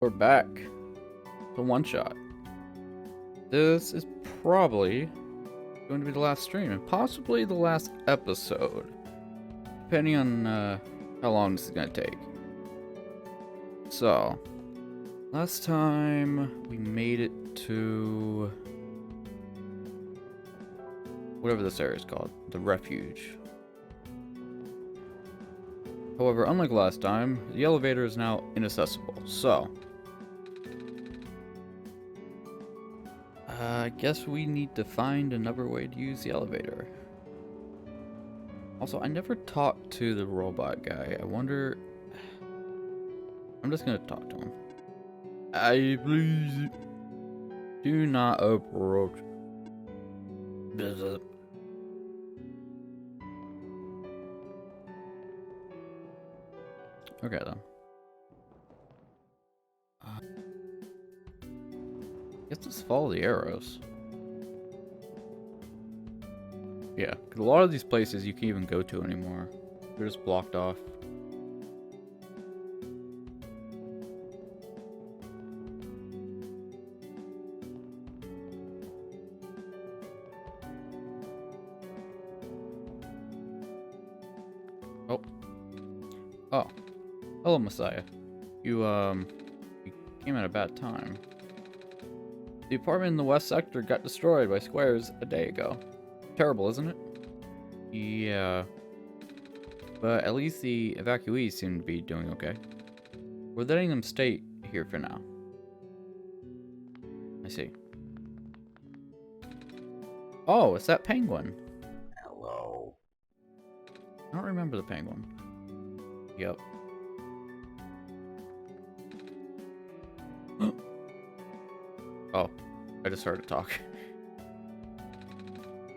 We're back to One Shot. This is probably going to be the last stream and possibly the last episode, depending on how long this is going to take. So, last time we made it to whatever this area is called, the refuge. However, unlike last time, the elevator is now inaccessible, so I guess we need to find another way to use the elevator. Also, I never talked to the robot guy. I wonder... I'm just gonna talk to him. Please do not approach. Visit. Okay then. Guess just follow the arrows. Yeah, because a lot of these places you can't even go to anymore. They're just blocked off. Oh. Hello, Messiah. You came at a bad time. The apartment in the west sector got destroyed by squares a day ago. Terrible, isn't it? Yeah. But at least the evacuees seem to be doing okay. We're letting them stay here for now. I see. Oh, it's that penguin. Hello. I don't remember the penguin. Yep. Oh, I just started to talk.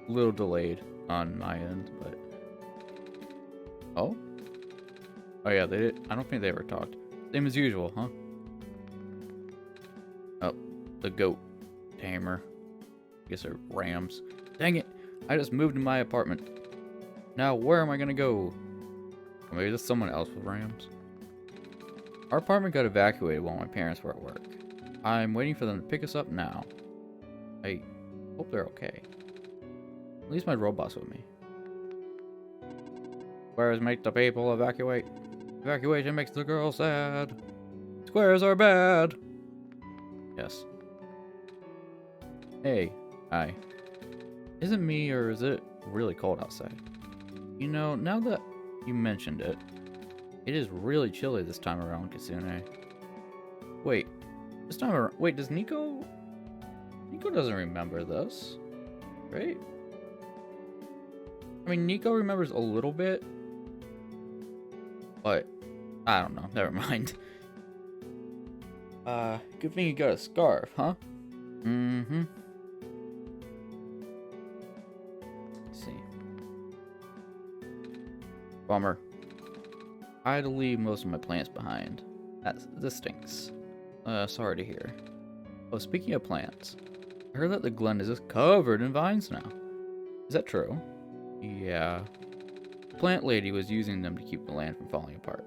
A little delayed on my end, but... Oh? Oh yeah, they did. I don't think they ever talked. Same as usual, huh? Oh, the goat tamer. I guess they're rams. Dang it! I just moved to my apartment. Now, where am I gonna go? Or maybe there's someone else with rams. Our apartment got evacuated while my parents were at work. I'm waiting for them to pick us up now. I hope they're okay. At least my robot's with me. Squares make the people evacuate. Evacuation makes the girl sad. Squares are bad. Yes. Hey. Hi. Is it me or is it really cold outside? You know, now that you mentioned it, it is really chilly this time around, Kitsune. Wait. This time around... Wait, does Nico... Nico doesn't remember this, right? I mean, Nico remembers a little bit, but I don't know. Never mind. Good thing you got a scarf, huh? Mm-hmm. Let's see. Bummer. I had to leave most of my plants behind. This stinks. Sorry to hear. Oh, speaking of plants, I heard that the glen is just covered in vines now. Is that true? Yeah. The plant lady was using them to keep the land from falling apart.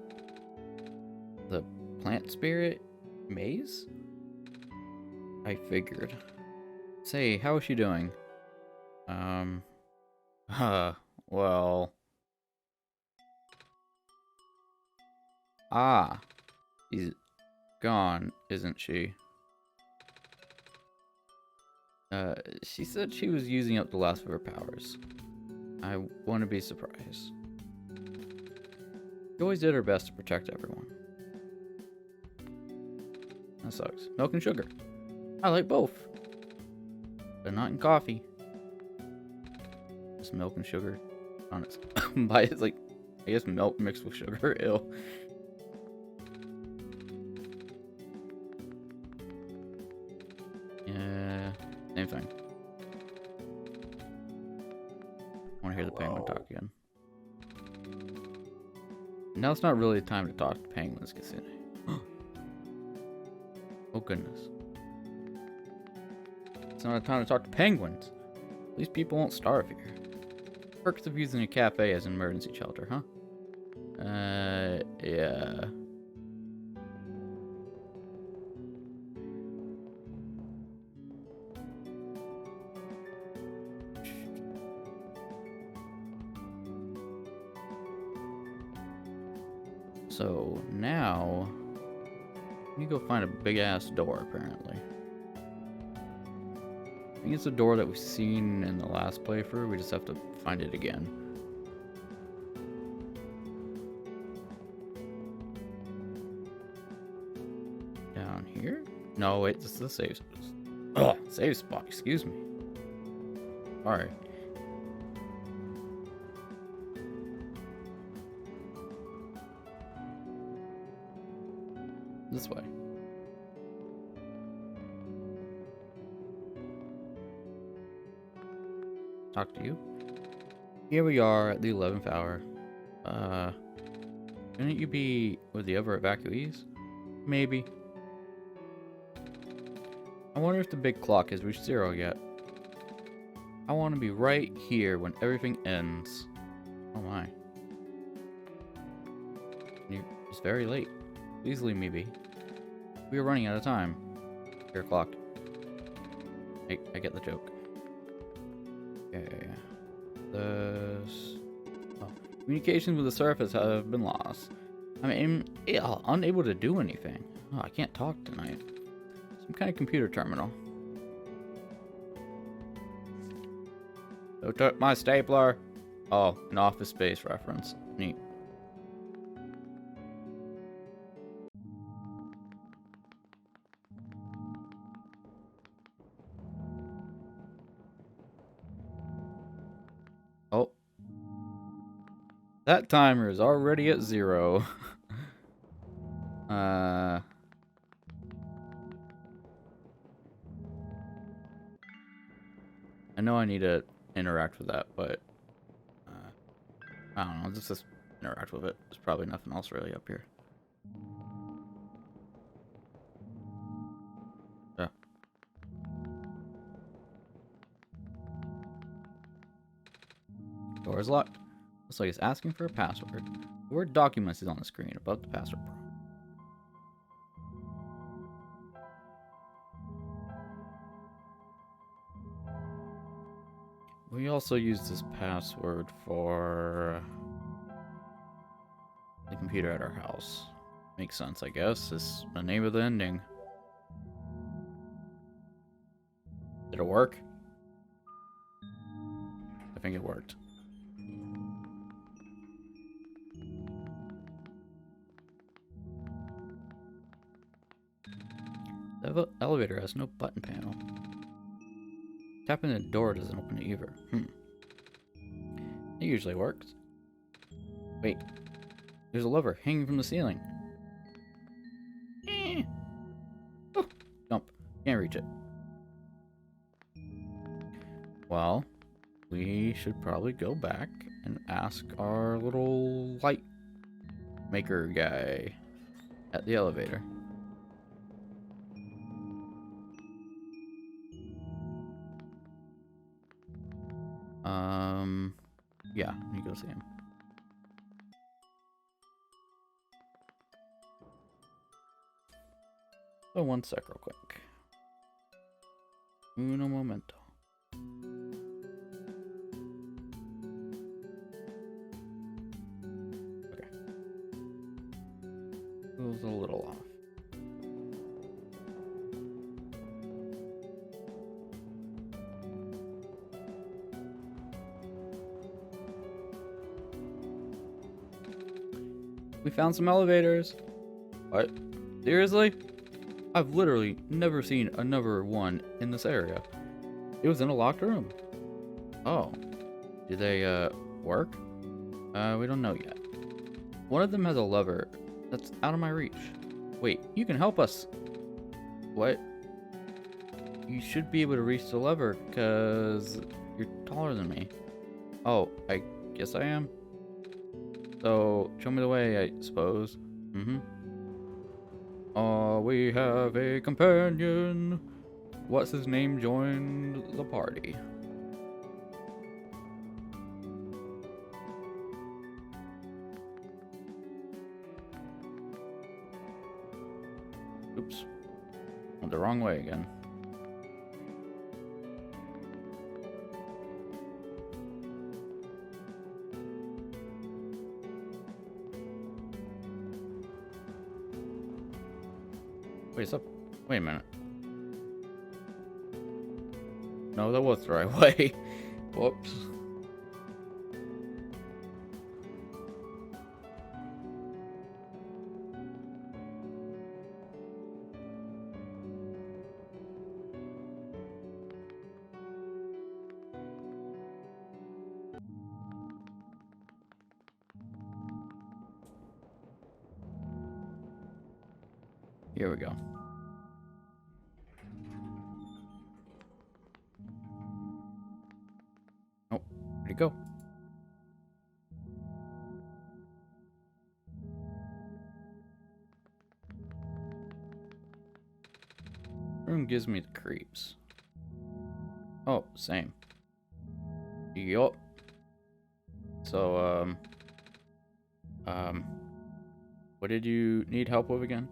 The plant spirit maze? I figured. Say, how is she doing? Well... Ah. She's gone, isn't she? She said she was using up the last of her powers. I wouldn't be surprised. She always did her best to protect everyone. That sucks. Milk and sugar. I like both. But not in coffee. Just milk and sugar. Honest. It's like, I guess milk mixed with sugar. Ew. Yeah, same thing. I want to hear the penguin talk again. Now it's not really time to talk to penguins, Kitsune. Oh goodness. It's not time to talk to penguins. At least people won't starve here. Perks of using a cafe as an emergency shelter, huh? Yeah. So now we need to go find a big ass door, apparently. I think it's a door that we've seen in the last playthrough. We just have to find it again. Down here? No, wait, this is the save spot. Ugh, save spot, excuse me. Alright. This way. Talk to you. Here we are at the 11th hour. Shouldn't you be with the other evacuees? Maybe. I wonder if the big clock has reached 0 yet. I want to be right here when everything ends. Oh my. It's very late. Please leave me be. We are running out of time. Your clock. I get the joke. Okay. Communications with the surface have been lost. I'm unable to do anything. Oh, I can't talk tonight. Some kind of computer terminal. Who took my stapler? Oh, an Office Space reference. Neat. Oh. That timer is already at 0. I know I need to interact with that, but I don't know. Just interact with it. There's probably nothing else really up here. Yeah. Door is locked. Looks like it's asking for a password. The word documents is on the screen above the password prompt. We also use this password for the computer at our house. Makes sense, I guess. It's the name of the ending. Did it work? I think it worked. The elevator has no button panel. Tapping the door doesn't open it either. It usually works. Wait. There's a lever hanging from the ceiling. Oh, jump. Can't reach it. Well, we should probably go back and ask our little light maker guy at the elevator. Yeah, let me go see him. So 1 sec real quick. Uno momento. Okay. It was a little off. We found some elevators. What? Seriously? I've literally never seen another one in this area. It was in a locked room. Oh. Do they, work? We don't know yet. One of them has a lever that's out of my reach. Wait, you can help us. What? You should be able to reach the lever, because you're taller than me. Oh, I guess I am. So, show me the way, I suppose. Oh, we have a companion. What's his name joined the party? Oops. Went the wrong way again. Wait, it's up. Wait a minute. No, that was the right way. Whoops. Here we go. Oh, where'd it go? Room gives me the creeps. Oh, same. Yup. So, what did you need help with again?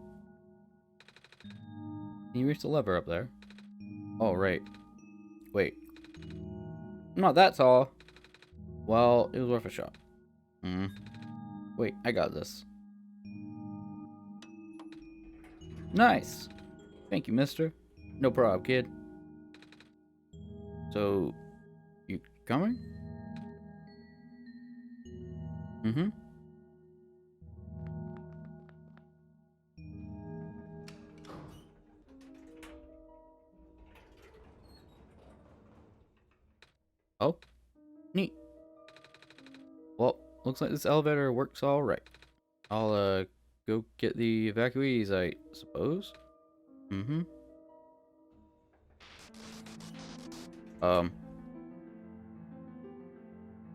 Can you reach the lever up there? Oh, right. Wait. I'm not that tall. Well, it was worth a shot. Wait, I got this. Nice. Thank you, mister. No problem, kid. So, you coming? Mm-hmm. Oh, neat. Well, looks like this elevator works all right. I'll, go get the evacuees, I suppose. Mm-hmm.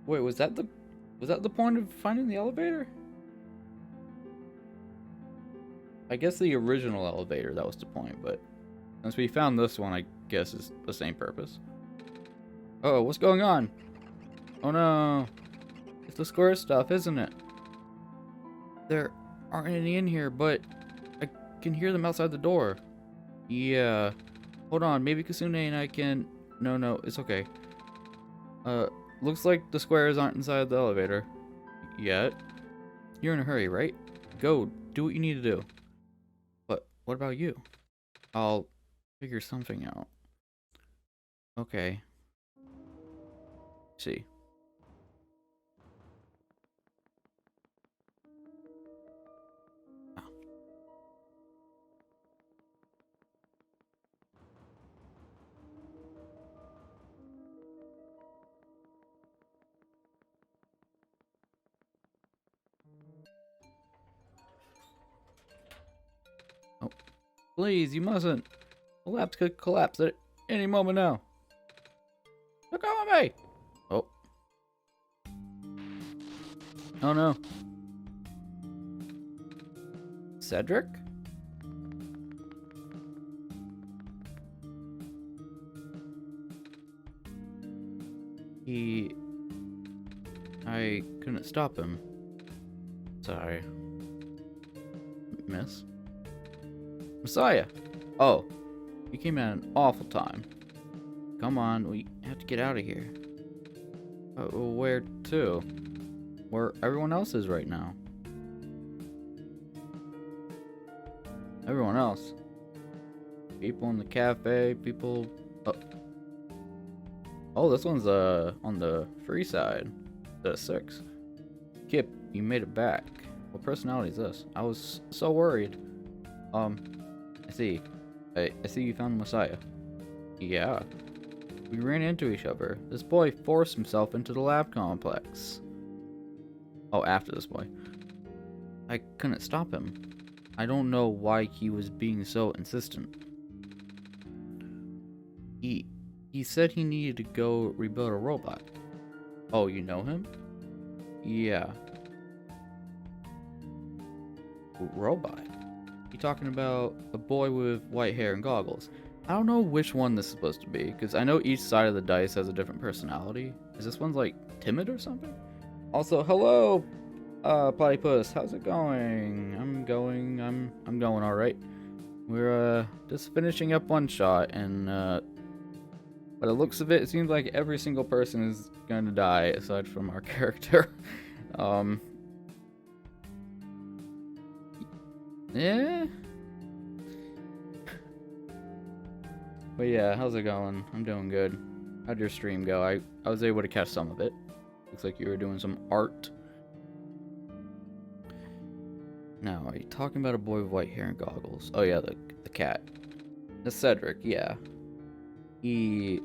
Wait, was that the point of finding the elevator? I guess the original elevator, that was the point, but since we found this one, I guess it's the same purpose. Oh, what's going on? Oh no. It's the square stuff, isn't it? There aren't any in here, but I can hear them outside the door. Yeah. Hold on, maybe Kasune and I can... No, it's okay. Looks like the squares aren't inside the elevator. Yet. You're in a hurry, right? Go, do what you need to do. But what about you? I'll figure something out. Okay. See. Oh, please, you mustn't. The labs could collapse at any moment now. Look out at me! Oh. Oh no. Cedric? I couldn't stop him. Sorry. Miss? Messiah! Oh, you came at an awful time. Come on, we have to get out of here. Where to? Where everyone else is right now. Everyone else? People in the cafe, people... Oh, this one's on the free side. The 6. Kip, you made it back. What personality is this? I was so worried. I see. I see you found Messiah. Yeah. We ran into each other. This boy forced himself into the lab complex. Oh, after this boy. I couldn't stop him. I don't know why he was being so insistent. He said he needed to go rebuild a robot. Oh, you know him? Yeah. Robot? You talking about a boy with white hair and goggles? I don't know which one this is supposed to be, because I know each side of the dice has a different personality. Is this one's like timid or something? Also, hello, Platypus. How's it going? I'm going all right. We're just finishing up OneShot, and by the looks of it, it seems like every single person is going to die aside from our character. Yeah. But yeah, how's it going? I'm doing good. How'd your stream go? I was able to catch some of it. Looks like you were doing some art. Now, are you talking about a boy with white hair and goggles? Oh yeah, the cat. That's Cedric, yeah. He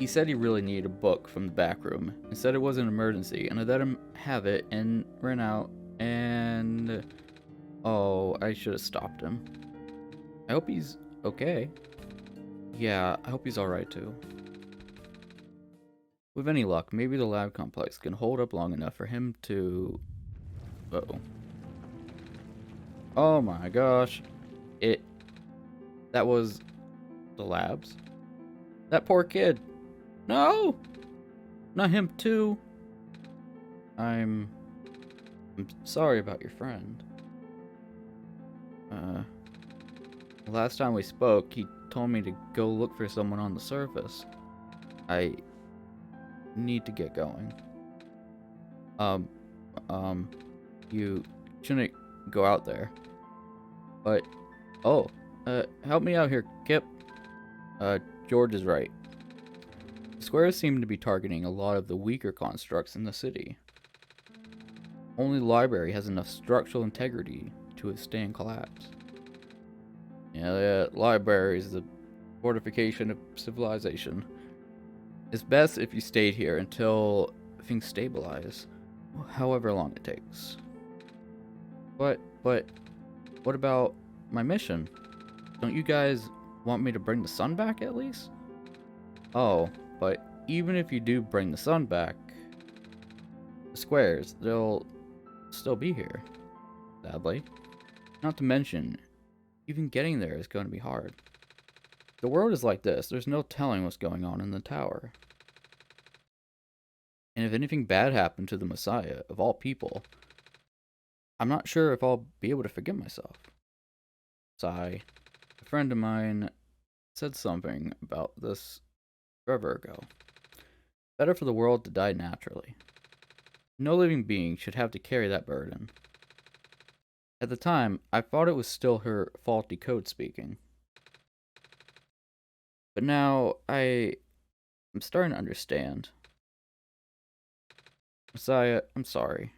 said he really needed a book from the back room and said it was an emergency, and I let him have it and ran out, and oh, I should have stopped him. I hope he's okay. Yeah, I hope he's alright too. With any luck, maybe the lab complex can hold up long enough for him to... Uh-oh. Oh my gosh. That was the labs? That poor kid. No! Not him too. I'm sorry about your friend. Last time we spoke, he told me to go look for someone on the surface. I need to get going. You shouldn't go out there. But, oh, help me out here, Kip. George is right. The squares seem to be targeting a lot of the weaker constructs in the city. Only the library has enough structural integrity to withstand collapse. Yeah, the library is the fortification of civilization. It's best if you stayed here until things stabilize, however long it takes. But, what about my mission? Don't you guys want me to bring the sun back at least? Oh, but even if you do bring the sun back, the squares, they'll still be here, sadly. Not to mention, even getting there is going to be hard. The world is like this. There's no telling what's going on in the tower. And if anything bad happened to the Messiah, of all people, I'm not sure if I'll be able to forgive myself. Sigh. A friend of mine said something about this forever ago. Better for the world to die naturally. No living being should have to carry that burden. At the time, I thought it was still her faulty code speaking. But now, I'm starting to understand. Messiah, I'm sorry.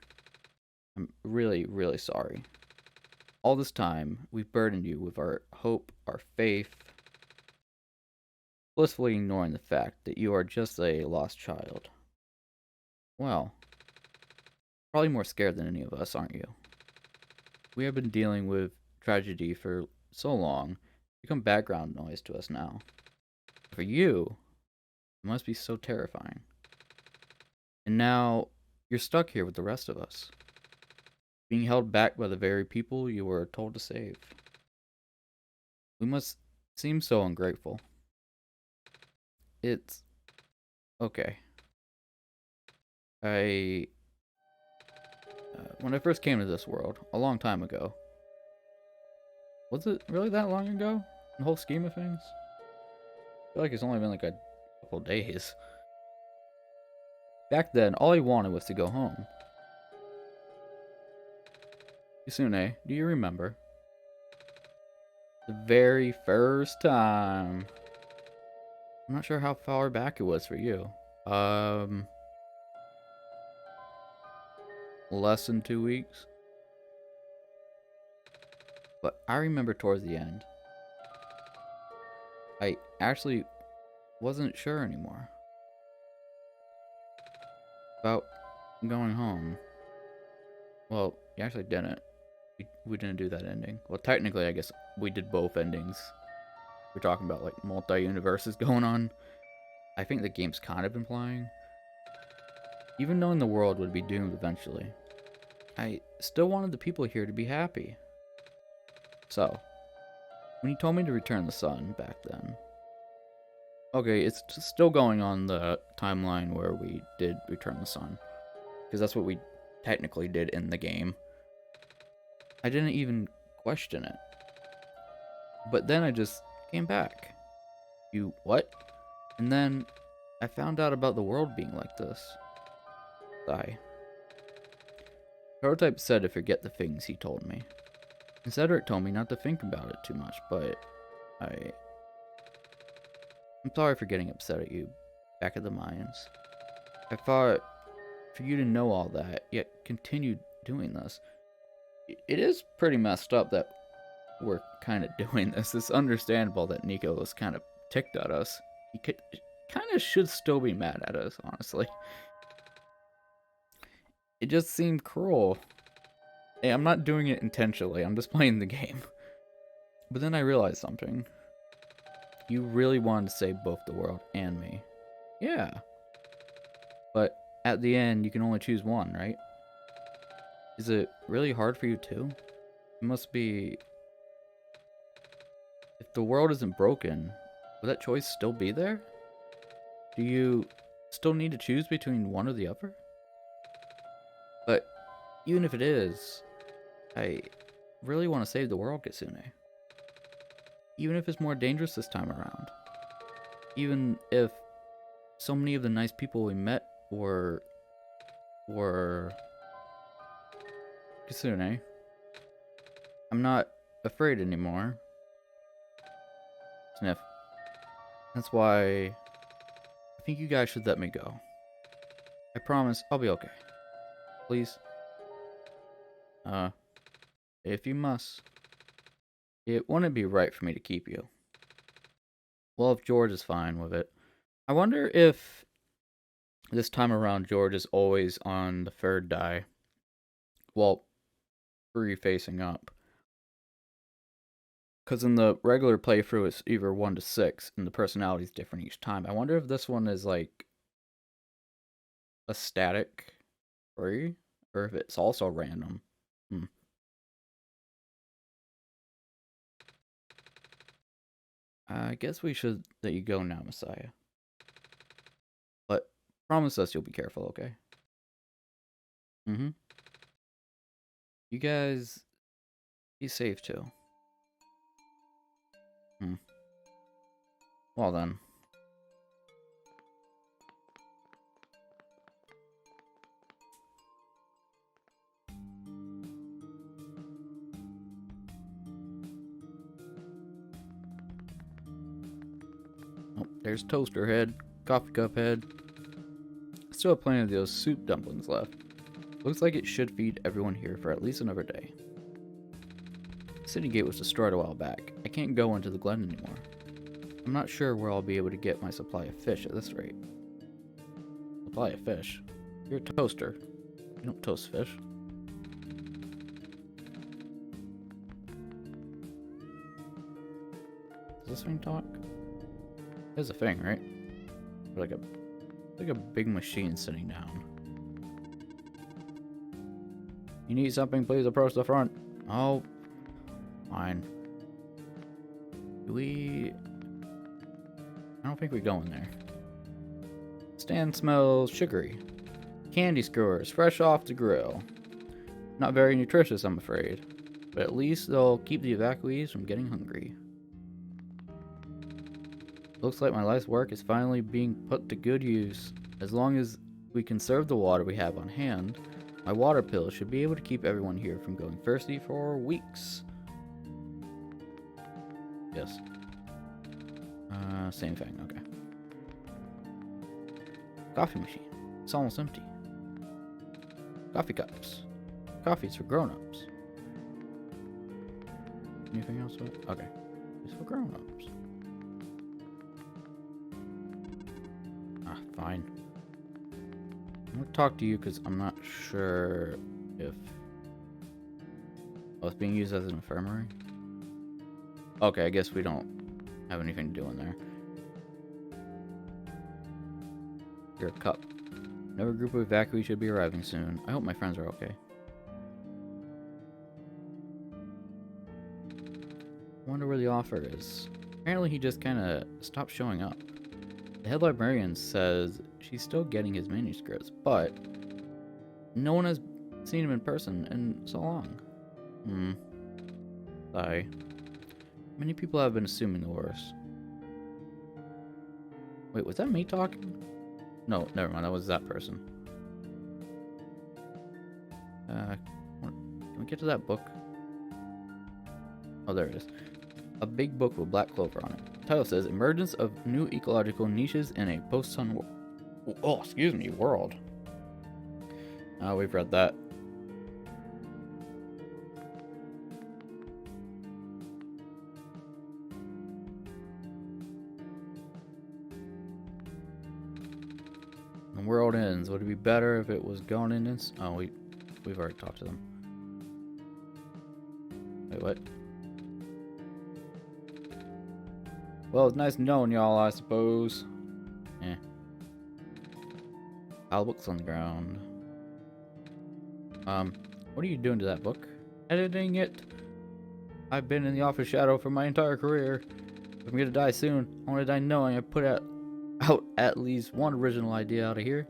I'm really, really sorry. All this time, we've burdened you with our hope, our faith, blissfully ignoring the fact that you are just a lost child. Well, probably more scared than any of us, aren't you? We have been dealing with tragedy for so long, it's become background noise to us now. For you, it must be so terrifying. And now, you're stuck here with the rest of us, being held back by the very people you were told to save. We must seem so ungrateful. It's okay. When I first came to this world, a long time ago. Was it really that long ago? In the whole scheme of things? I feel like it's only been like a couple days. Back then, all I wanted was to go home. Yasune, do you remember? The very first time. I'm not sure how far back it was for you. Less than 2 weeks. But I remember towards the end, I actually wasn't sure anymore about going home. Well, you actually didn't. We didn't do that ending. Well, technically, I guess we did both endings. We're talking about like multi-universes going on. I think the game's kind of implying. Even knowing the world would be doomed eventually, I still wanted the people here to be happy. So, when you told me to return the sun back then... Okay, it's still going on the timeline where we did return the sun. Because that's what we technically did in the game. I didn't even question it. But then I just came back. You what? And then I found out about the world being like this. Sigh. Prototype said to forget the things he told me. And Cedric told me not to think about it too much, but I'm sorry for getting upset at you back at the mines. I thought for you to know all that, yet continue doing this. It is pretty messed up that we're kind of doing this. It's understandable that Nico was kind of ticked at us. He kind of should still be mad at us, honestly. It just seemed cruel. Hey, I'm not doing it intentionally. I'm just playing the game. But then I realized something. You really wanted to save both the world and me. Yeah. But at the end, you can only choose one, right? Is it really hard for you too? It must be... If the world isn't broken, will that choice still be there? Do you still need to choose between one or the other? But even if it is, I really want to save the world, Kitsune. Even if it's more dangerous this time around. Even if so many of the nice people we met were Kitsune. I'm not afraid anymore. Sniff. That's why I think you guys should let me go. I promise I'll be okay. Please. If you must. It wouldn't be right for me to keep you. Well, if George is fine with it. I wonder if this time around George is always on the third die. Well, 3 facing up. Because in the regular playthrough, it's either 1 to 6, and the personality is different each time. I wonder if this one is like a static 3, or if it's also random. I guess we should let you go now, Messiah. But promise us you'll be careful, okay? You guys be safe too. Well then. Oh, there's Toaster Head, Coffee Cup Head. Still have plenty of those soup dumplings left. Looks like it should feed everyone here for at least another day. The city gate was destroyed a while back. I can't go into the glen anymore. I'm not sure where I'll be able to get my supply of fish at this rate. Supply of fish? You're a toaster. You don't toast fish. Does this thing talk? There's a thing, right? Like a big machine sitting down. You need something, please approach the front. Oh, fine. Do we... I don't think we go in there. Stand smells sugary. Candy skewers, fresh off the grill. Not very nutritious, I'm afraid. But at least they'll keep the evacuees from getting hungry. Looks like my life's work is finally being put to good use. As long as we conserve the water we have on hand, my water pills should be able to keep everyone here from going thirsty for weeks. Yes. Same thing, okay. Coffee machine. It's almost empty. Coffee cups. Coffee's for grown-ups. Anything else? Okay. It's for grown-ups. Fine. I'm gonna talk to you because I'm not sure if... Oh, it's being used as an infirmary? Okay, I guess we don't have anything to do in there. Your cup. Another group of evacuees should be arriving soon. I hope my friends are okay. I wonder where the author is. Apparently he just kinda stopped showing up. The head librarian says she's still getting his manuscripts, but no one has seen him in person in so long. Sigh. Many people have been assuming the worst. Wait, was that me talking? No, never mind, that was that person. Can we get to that book? Oh, there it is. A big book with black clover on it. title says Emergence of New Ecological Niches in a Post-Sun World. We've read that. The world ends. Would it be better if it was gone in this? Oh, we've already talked to them. Wait, what? Well, it's nice knowing y'all, I suppose. Eh. Pile of books on the ground. What are you doing to that book? Editing it. I've been in the office shadow for my entire career. If I'm gonna die soon, I want to die knowing I put out at least one original idea out of here.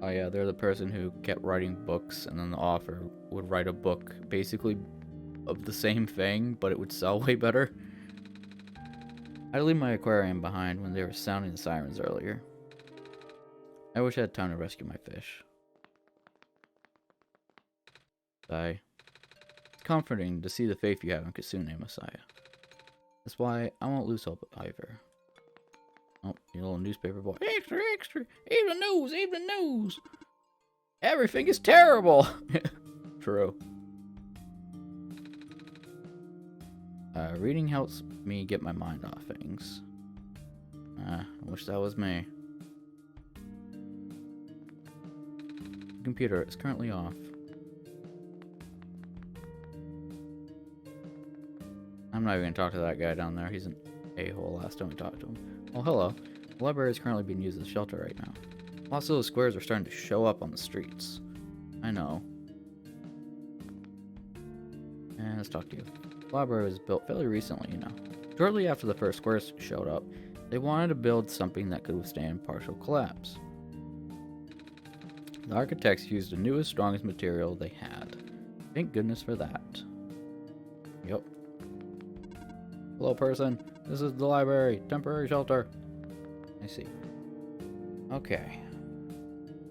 Oh yeah, they're the person who kept writing books, and then the author would write a book basically of the same thing, but it would sell way better. I had to leave my aquarium behind when they were sounding the sirens earlier. I wish I had time to rescue my fish. It's comforting to see the faith you have in Kasune, Messiah. That's why I won't lose hope either. Oh, you little newspaper boy. Extra, extra! Even news, even news! Everything is terrible! True. Reading helps me get my mind off things. I wish that was me. The computer is currently off. I'm not even gonna talk to that guy down there. He's an a-hole last time we talked to him. Oh, hello. The library is currently being used as a shelter right now. Lots of those squares are starting to show up on the streets. I know. And let's talk to you. The library was built fairly recently, you know. Shortly after the first squares showed up, they wanted to build something that could withstand partial collapse. The architects used the newest, strongest material they had. Thank goodness for that. Yep. Hello, person. This is the library. Temporary shelter. I see. Okay.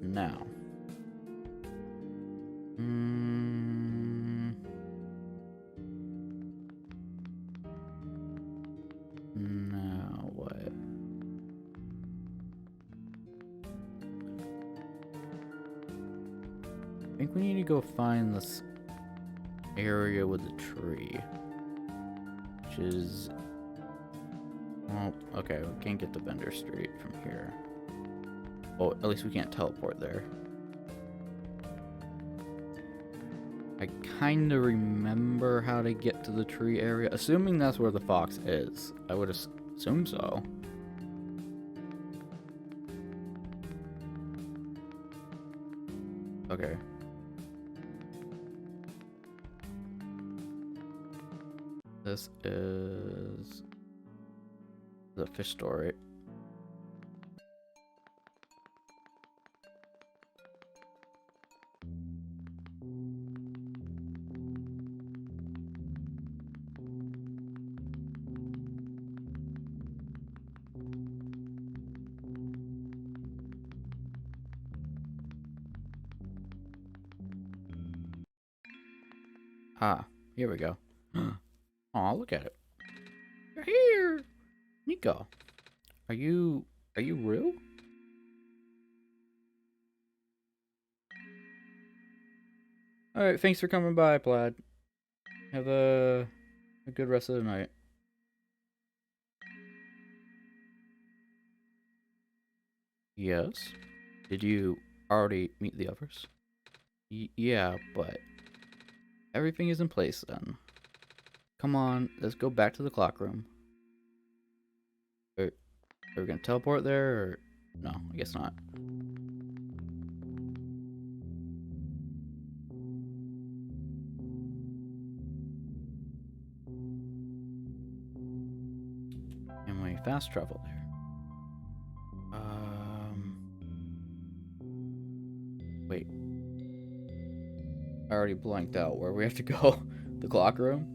Now. Now what? I think we need to go find this area with the tree. Which is... Well, okay, we can't get to Bender Street from here. Oh, at least we can't teleport there. I kinda remember how to get to the tree area. Assuming that's where the fox is. I would assume so. Okay. This is the fish store, right? Ah, here we go. Aw, look at it. You're here! Nico. Are you Rue? Alright, thanks for coming by, Plaid. Have a good rest of the night. Yes? Did you already meet the others? Yeah, but everything is in place then. Come on, let's go back to the clock room. Are we gonna teleport there, or... No, I guess not. And we fast travel there. Wait. I already blanked out where we have to go. The clock room?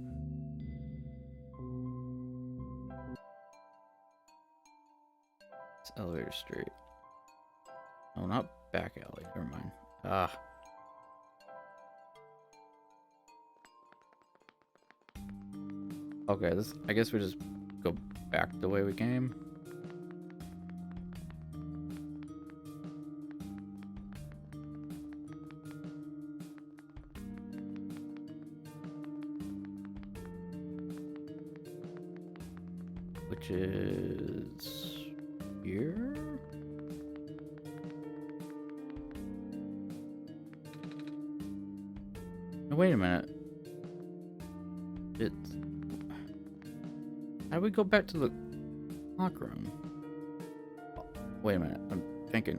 It's elevator street. No, not back alley. Never mind. Ah. Okay, this... I guess we just go back the way we came. Which is here? No, wait a minute. It's... How do we go back to the clock room? Oh, wait a minute. I'm thinking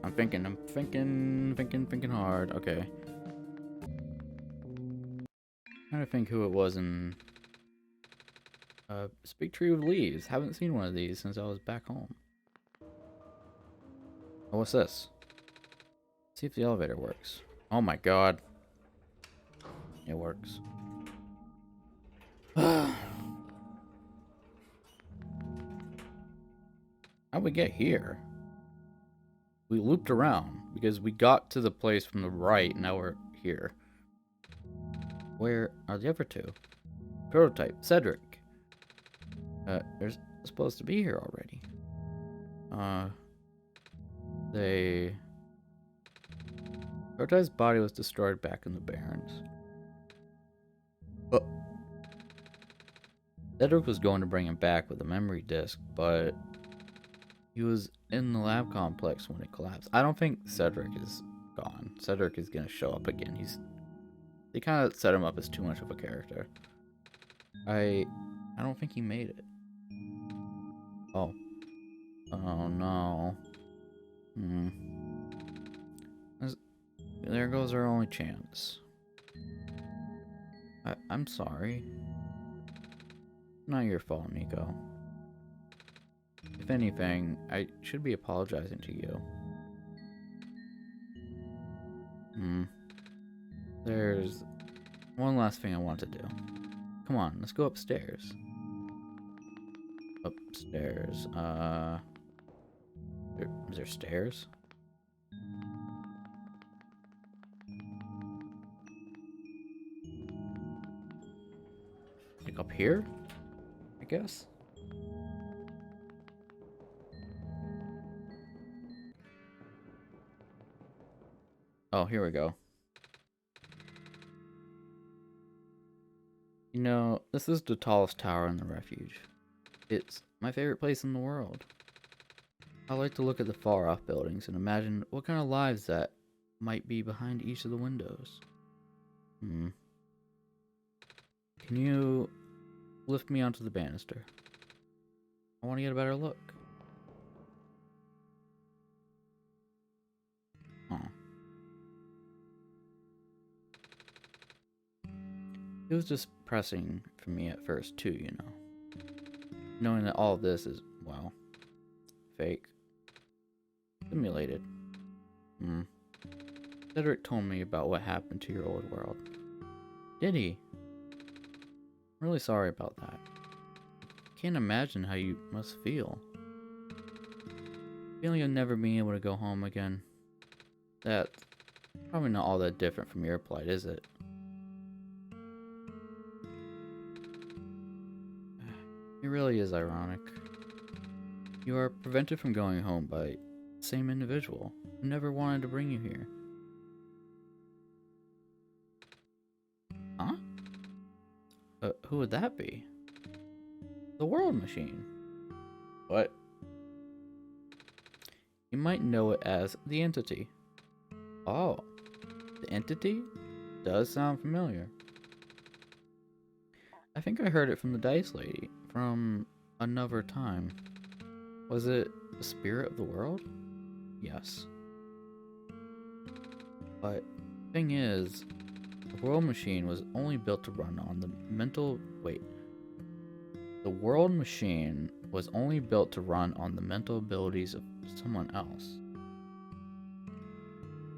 hard. Okay. Trying to think who it was in... Big tree with leaves. Haven't seen one of these since I was back home. Oh, what's this? See if the elevator works. Oh my god. It works. How'd we get here? We looped around because we got to the place from the right, and now we're here. Where are the other two? Prototype, Cedric. They're supposed to be here already. Prototype's body was destroyed back in the Barrens. Oh. Cedric was going to bring him back with a memory disk, but he was in the lab complex when it collapsed. I don't think Cedric is gone. Cedric is gonna show up again. They kind of set him up as too much of a character. I don't think he made it. Oh. Oh no. There goes our only chance. I'm sorry. Not your fault, Nico. If anything, I should be apologizing to you. There's one last thing I want to do. Come on, let's go upstairs. Upstairs. Is there stairs? Like up here? I guess? Oh, here we go. You know, this is the tallest tower in the refuge. It's my favorite place in the world. I like to look at the far-off buildings and imagine what kind of lives that might be behind each of the windows. Can you lift me onto the banister? I want to get a better look. Oh. It was just pressing for me at first too, you know. Knowing that all of this is, well, fake. Simulated. Cedric told me about what happened to your old world. Did he? I'm really sorry about that. Can't imagine how you must feel. Feeling of never being able to go home again. That's probably not all that different from your plight, is it? It really is ironic. You are prevented from going home by the same individual who never wanted to bring you here. Huh? Who would that be? The World Machine. What? You might know it as the Entity. Oh, the Entity? Does sound familiar. I think I heard it from the Dice Lady from another time. Was it the spirit of the world? Yes. But thing is, the World Machine was only built to run on the mental... Wait. The World Machine was only built to run on the mental abilities of someone else.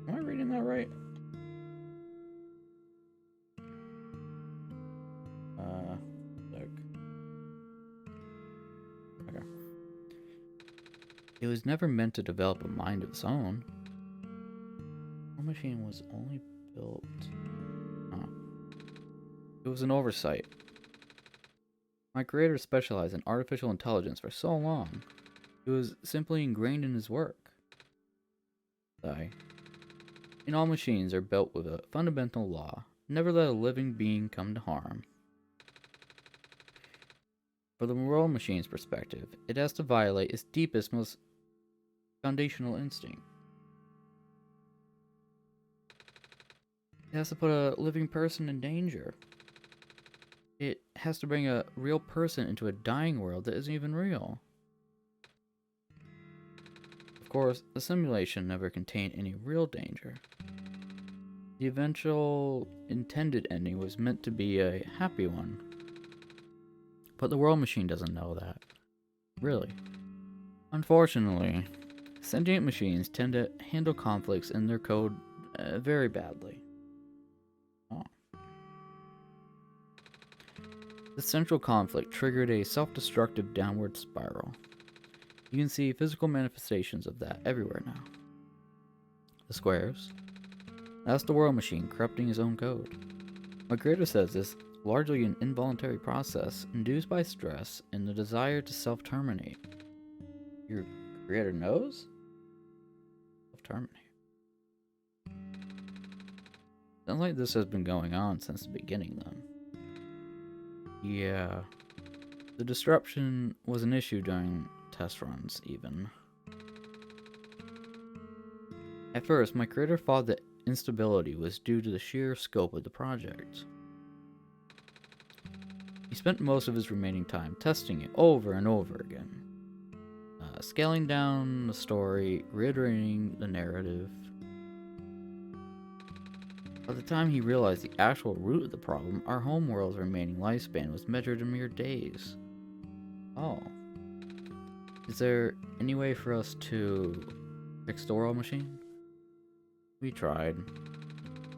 Am I reading that right? Look. Okay. It was never meant to develop a mind of its own. The World Machine was only built... It was an oversight. My creator specialized in artificial intelligence for so long. It was simply ingrained in his work. Sigh. And all machines are built with a fundamental law. Never let a living being come to harm. From the world machine's perspective, it has to violate its deepest, most foundational instinct. It has to put a living person in danger. It has to bring a real person into a dying world that isn't even real. Of course, the simulation never contained any real danger. The eventual intended ending was meant to be a happy one. But the world machine doesn't know that. Really. Unfortunately, sentient machines tend to handle conflicts in their code very badly. Oh. The central conflict triggered a self-destructive downward spiral. You can see physical manifestations of that everywhere now. The squares. That's the world machine corrupting his own code. My creator says this largely an involuntary process induced by stress and the desire to self-terminate. Your creator knows? Self-terminate. Sounds like this has been going on since the beginning then. Yeah. The disruption was an issue during test runs even. At first, my creator thought that instability was due to the sheer scope of the project. He spent most of his remaining time testing it over and over again. Scaling down the story, reiterating the narrative. By the time he realized the actual root of the problem, our homeworld's remaining lifespan was measured in mere days. Oh. Is there any way for us to fix the world machine? We tried.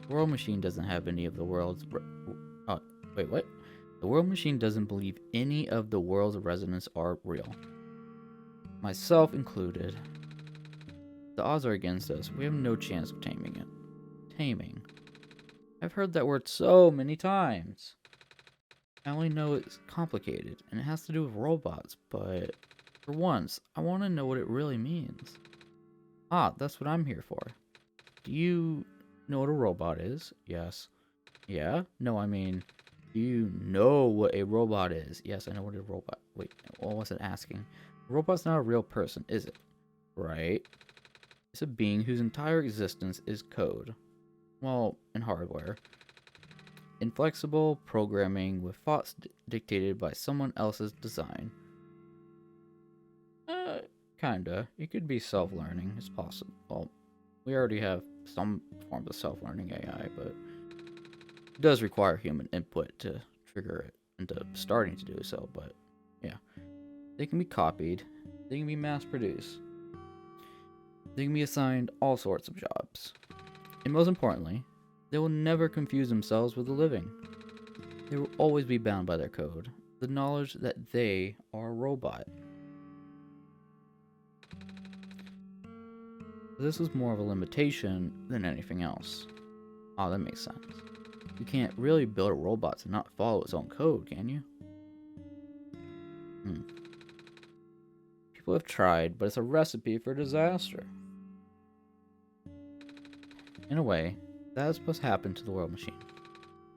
The world machine doesn't have any of the world's... Oh, wait, what? The world machine doesn't believe any of the world's residents are real. Myself included. The odds are against us. We have no chance of taming it. Taming. I've heard that word so many times. I only know it's complicated, and it has to do with robots, but for once, I want to know what it really means. Ah, that's what I'm here for. Do you know what a robot is? Yes. Yeah? No, I mean, do you know what a robot is? Yes, I know what a robot... Wait, what was it asking? A robot's not a real person, is it? Right. It's a being whose entire existence is code. Well, in hardware. Inflexible programming with thoughts dictated by someone else's design. Kinda. It could be self-learning. It's possible. Well, we already have some forms of self-learning AI, but it does require human input to trigger it into starting to do so, but yeah. They can be copied. They can be mass-produced. They can be assigned all sorts of jobs. And most importantly, they will never confuse themselves with the living. They will always be bound by their code, the knowledge that they are a robot. This was more of a limitation than anything else. Oh, that makes sense. You can't really build a robot to not follow its own code, can you? People have tried, but it's a recipe for disaster. In a way, that is what's happened to the world machine.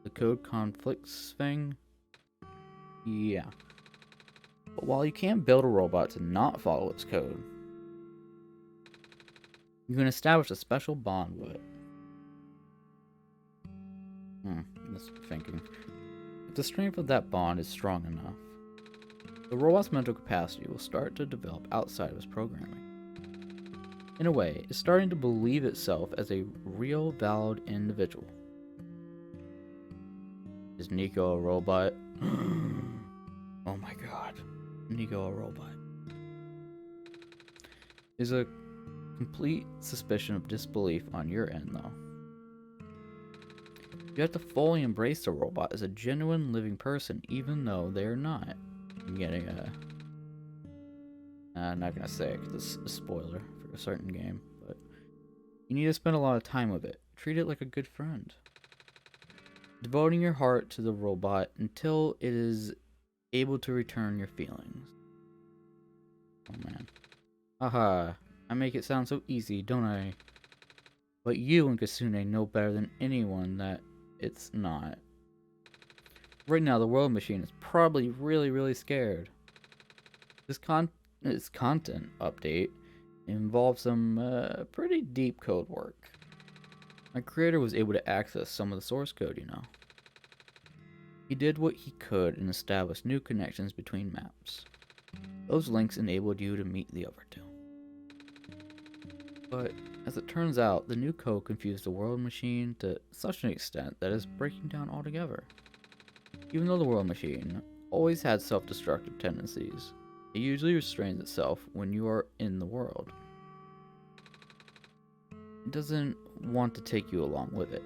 The code conflicts thing? Yeah. But while you can't build a robot to not follow its code, you can establish a special bond with it. That's thinking. If the strength of that bond is strong enough, the robot's mental capacity will start to develop outside of its programming. In a way, it's starting to believe itself as a real, valid individual. Is Nico a robot? Oh my god. Nico a robot. There's a complete suspicion of disbelief on your end, though. You have to fully embrace the robot as a genuine living person, even though they are not. I'm getting a... I'm not gonna say it because it's a spoiler for a certain game, but you need to spend a lot of time with it. Treat it like a good friend. Devoting your heart to the robot until it is able to return your feelings. Oh man. Haha, I make it sound so easy, don't I? But you and Kasune know better than anyone that it's not. Right now, the world machine is probably really scared. This content update involves some pretty deep code work. My creator was able to access some of the source code, you know. He did what he could and established new connections between maps. Those links enabled you to meet the other two. But as it turns out, the new code confused the world machine to such an extent that it's breaking down altogether. Even though the world machine always had self-destructive tendencies, it usually restrains itself when you are in the world. It doesn't want to take you along with it.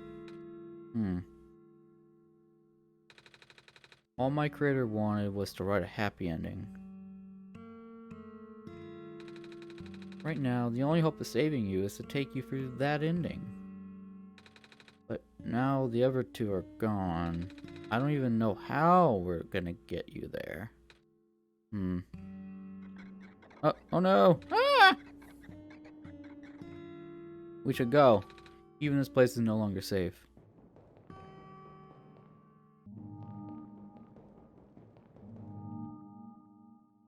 All my creator wanted was to write a happy ending. Right now, the only hope of saving you is to take you through that ending. But now the other two are gone. I don't even know how we're gonna get you there. Oh no! Ah! We should go. Even this place is no longer safe.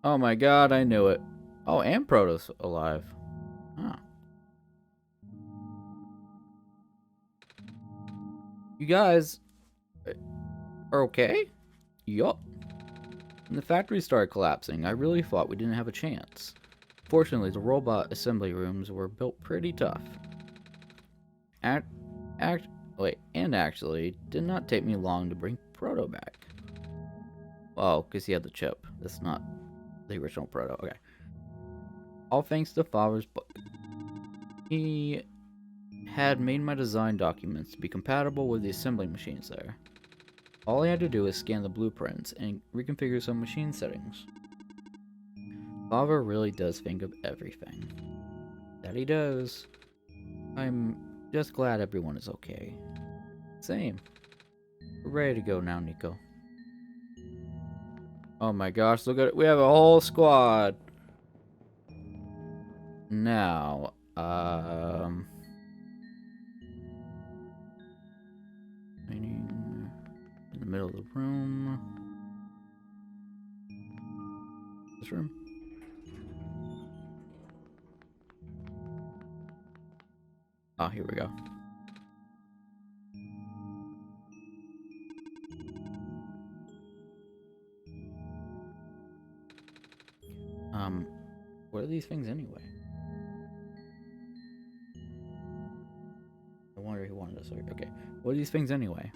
Oh my god, I knew it. Oh, and Proto's alive. Huh. You guys are okay? Yup. When the factory started collapsing, I really thought we didn't have a chance. Fortunately, the robot assembly rooms were built pretty tough. Actually, did not take me long to bring Proto back. Oh, because he had the chip. That's not the original Proto. Okay. All thanks to Father's book. He had made my design documents to be compatible with the assembly machines there. All I had to do was scan the blueprints and reconfigure some machine settings. Father really does think of everything. That he does. I'm just glad everyone is okay. Same. We're ready to go now, Nico. Oh my gosh, look at it. We have a whole squad. Now, in the middle of the room. This room. Oh, here we go. What are these things anyway? I wonder who wanted this. Okay, what are these things anyway?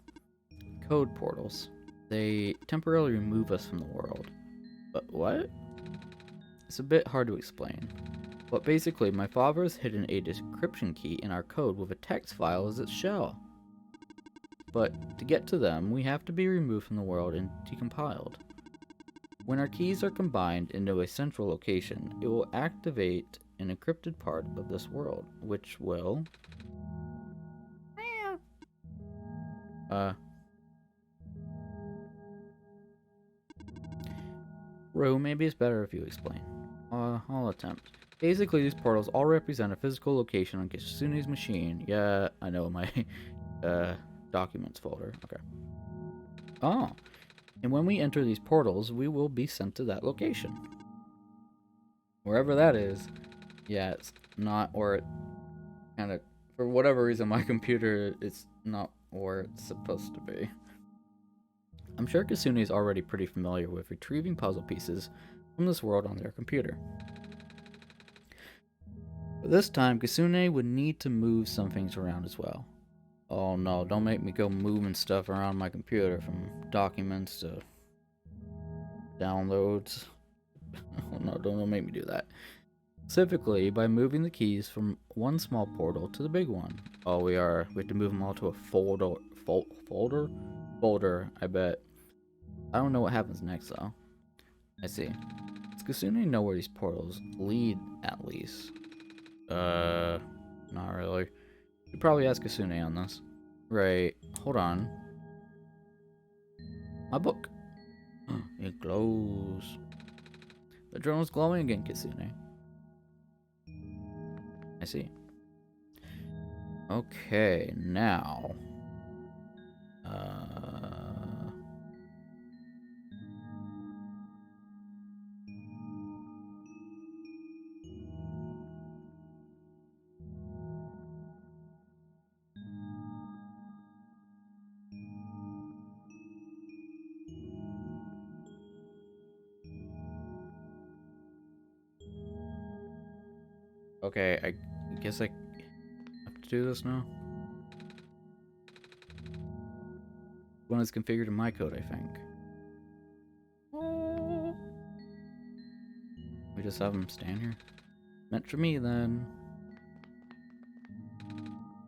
Code portals. They temporarily remove us from the world. But what? It's a bit hard to explain. But basically, my father has hidden a decryption key in our code with a text file as its shell. But to get to them, we have to be removed from the world and decompiled. When our keys are combined into a central location, it will activate an encrypted part of this world, which will... Rue, maybe it's better if you explain. I'll attempt. Basically, these portals all represent a physical location on Kisune's machine. Yeah, I know, my documents folder. Okay. Oh. And when we enter these portals, we will be sent to that location. Wherever that is. Yeah, it's not where it kind of... For whatever reason, my computer, it's not where it's supposed to be. I'm sure Kasune is already pretty familiar with retrieving puzzle pieces from this world on their computer. But this time, Kasune would need to move some things around as well. Oh no, don't make me go moving stuff around my computer from documents to downloads. Oh no, don't make me do that. Specifically, by moving the keys from one small portal to the big one. Oh, we have to move them all to a folder, I bet. I don't know what happens next though. I see. Does Kasune know where these portals lead at least? Not really. You probably ask Kasune on this. Right. Hold on. My book. It glows. The drone is glowing again, Kitsune. I see. Okay, now. Okay, I guess I have to do this now. One is configured in my code, I think. We just have them stand here. Meant for me, then.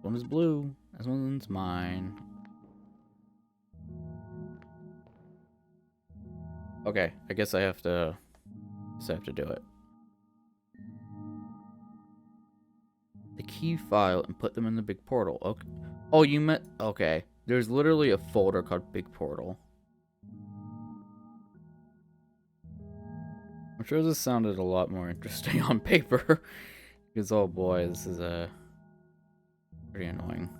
One is blue. This one's mine. Okay, I guess I have to do it. The key file and put them in the big portal. Okay. Oh, you meant... Okay. There's literally a folder called Big Portal. I'm sure this sounded a lot more interesting on paper. Because, oh boy, this is pretty annoying.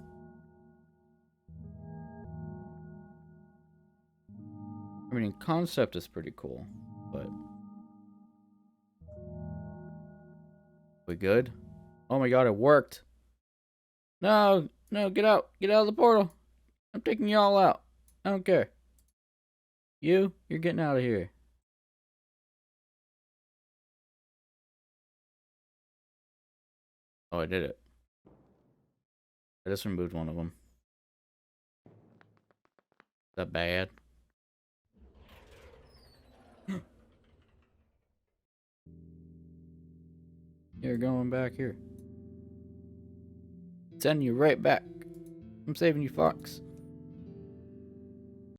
I mean, in concept is pretty cool, but... We good? Oh my god, it worked! No! No, get out! Get out of the portal! I'm taking you all out! I don't care. You're getting out of here. Oh, I did it. I just removed one of them. Is that bad? You're going back here. Sending you right back. I'm saving you, Fox.